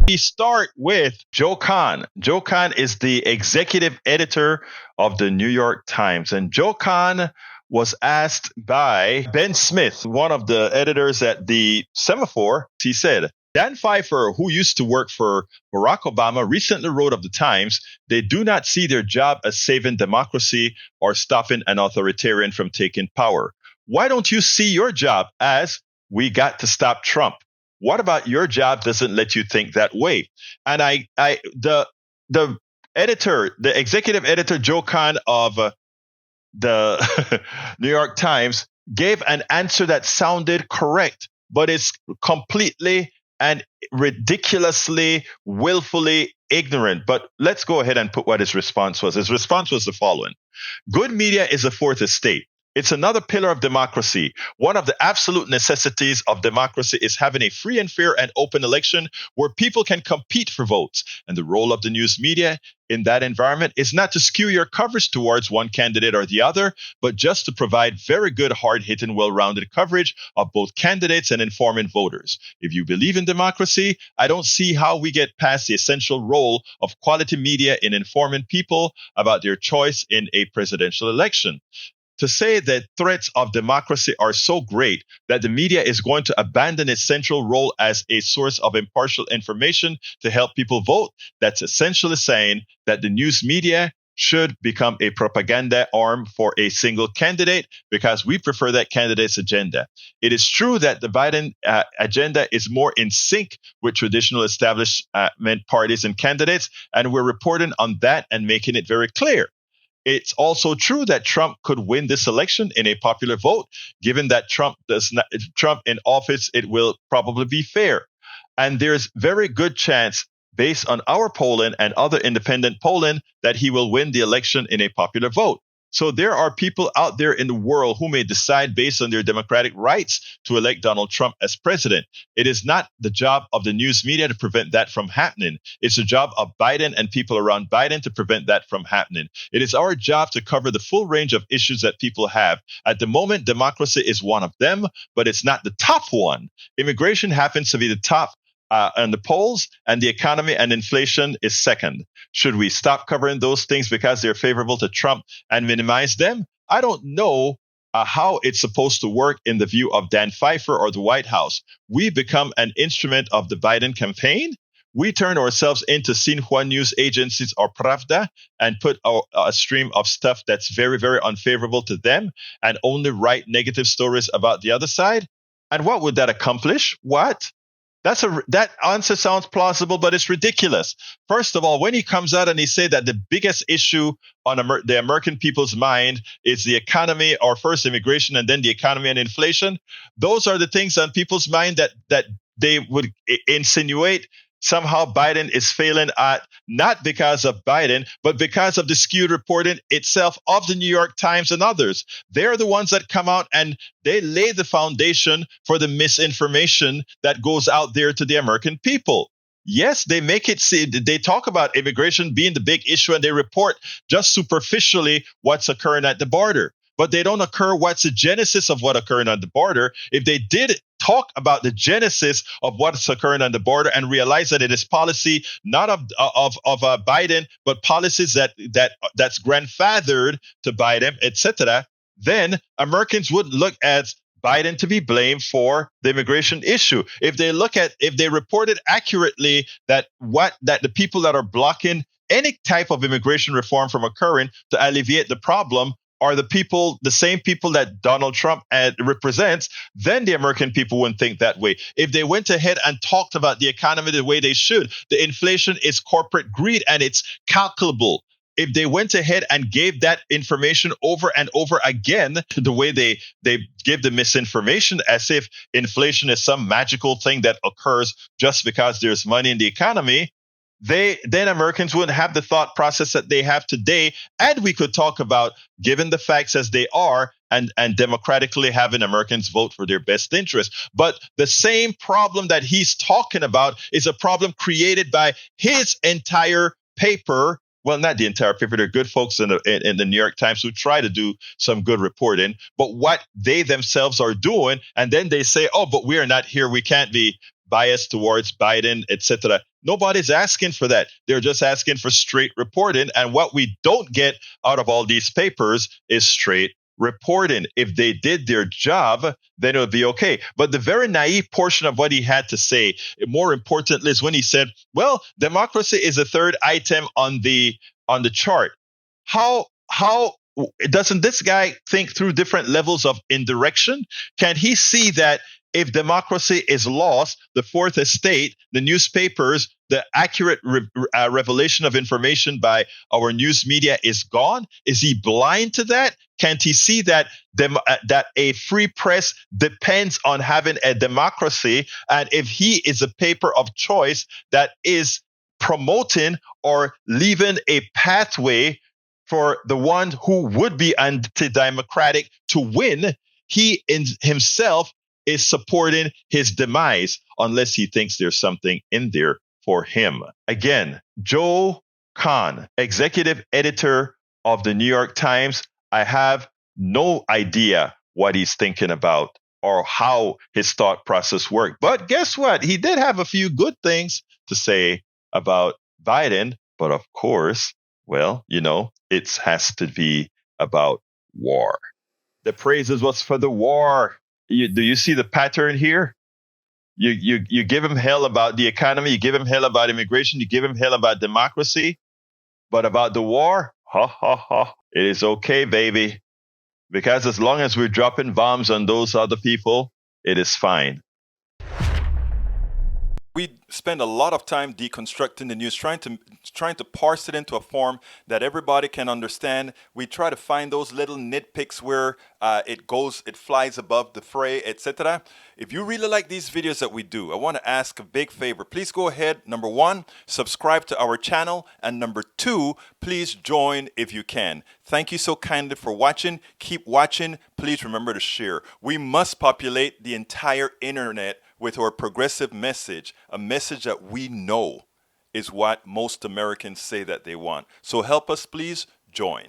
We start with Joe Kahn. Joe Kahn is the executive editor of the New York Times. And Joe Kahn was asked by Ben Smith, one of the editors at the Semaphore. He said, Dan Pfeiffer, who used to work for Barack Obama, recently wrote of the Times, they do not see their job as saving democracy or stopping an authoritarian from taking power. Why don't you see your job as we got to stop Trump? What about your job doesn't let you think that way? And the editor, the executive editor, Joe Kahn of the New York Times, gave an answer that sounded correct, but it's completely and ridiculously, willfully ignorant. But let's go ahead and put what his response was. His response was the following. Good media is the fourth estate. It's another pillar of democracy. One of the absolute necessities of democracy is having a free and fair and open election where people can compete for votes. And the role of the news media in that environment is not to skew your coverage towards one candidate or the other, but just to provide very good, hard-hitting, well-rounded coverage of both candidates and informing voters. If you believe in democracy, I don't see how we get past the essential role of quality media in informing people about their choice in a presidential election. To say that threats of democracy are so great that the media is going to abandon its central role as a source of impartial information to help people vote, that's essentially saying that the news media should become a propaganda arm for a single candidate because we prefer that candidate's agenda. It is true that the Biden agenda is more in sync with traditional establishment parties and candidates, and we're reporting on that and making it very clear. It's also true that Trump could win this election in a popular vote. Given that Trump in office, it will probably be fair. And there's very good chance, based on our polling and other independent polling, that he will win the election in a popular vote. So there are people out there in the world who may decide based on their democratic rights to elect Donald Trump as president. It is not the job of the news media to prevent that from happening. It's the job of Biden and people around Biden to prevent that from happening. It is our job to cover the full range of issues that people have. At the moment, democracy is one of them, but it's not the top one. Immigration happens to be the top on the polls, and the economy and inflation is second. Should we stop covering those things because they're favorable to Trump and minimize them? I don't know how it's supposed to work in the view of Dan Pfeiffer or the White House. We become an instrument of the Biden campaign. We turn ourselves into Xinhua news agencies or Pravda and put a stream of stuff that's very, very unfavorable to them and only write negative stories about the other side. And what would that accomplish? What? That answer sounds plausible, but it's ridiculous. First of all, when he comes out and he say that the biggest issue on the American people's mind is the economy, or first immigration and then the economy and inflation, those are the things on people's mind that they would insinuate somehow Biden is failing at, not because of Biden, but because of the skewed reporting itself of the New York Times and others. They're the ones that come out and they lay the foundation for the misinformation that goes out there to the American people. Yes, they make it see, they talk about immigration being the big issue and they report just superficially what's occurring at the border. But they don't occur what's the genesis of what occurred on the border. If they did talk about the genesis of what's occurring on the border and realize that it is policy not of Biden, but policies that's grandfathered to Biden, etc., then Americans would look at Biden to be blamed for the immigration issue. If they reported accurately that the people that are blocking any type of immigration reform from occurring to alleviate the problem are the same people that Donald Trump represents, then the American people wouldn't think that way. If they went ahead and talked about the economy the way they should, the inflation is corporate greed and it's calculable. If they went ahead and gave that information over and over again, the way they give the misinformation as if inflation is some magical thing that occurs just because there's money in the economy, then Americans wouldn't have the thought process that they have today. And we could talk about given the facts as they are and democratically having Americans vote for their best interest. But the same problem that he's talking about is a problem created by his entire paper. Well, not the entire paper. There are good folks in the New York Times who try to do some good reporting, but what they themselves are doing, and then they say, oh, but we are not here. We can't be bias towards Biden, etc. Nobody's asking for that. They're just asking for straight reporting. And what we don't get out of all these papers is straight reporting. If they did their job, then it would be okay. But the very naive portion of what he had to say, more importantly, is when he said, well, democracy is a third item on the chart. How doesn't this guy think through different levels of indirection? Can he see that if democracy is lost, the fourth estate, the newspapers, the accurate revelation of information by our news media is gone? Is he blind to that? Can't he see that that a free press depends on having a democracy? And if he is a paper of choice that is promoting or leaving a pathway for the one who would be anti-democratic to win, he himself is supporting his demise unless he thinks there's something in there for him. Again, Joe Kahn, executive editor of the New York Times. I have no idea what he's thinking about or how his thought process worked. But guess what? He did have a few good things to say about Biden. But of course, well, it has to be about war. The praises was for the war. Do you see the pattern here? You give him hell about the economy, you give him hell about immigration, you give him hell about democracy, but about the war, ha ha ha, it is okay, baby. Because as long as we're dropping bombs on those other people, it is fine. We spend a lot of time deconstructing the news, trying to parse it into a form that everybody can understand. We try to find those little nitpicks where it flies above the fray, etc. If you really like these videos that we do, I want to ask a big favor. Please go ahead. Number one, subscribe to our channel. And number two, please join if you can. Thank you so kindly for watching. Keep watching. Please remember to share. We must populate the entire internet with our progressive message, a message that we know is what most Americans say that they want. So help us, please join.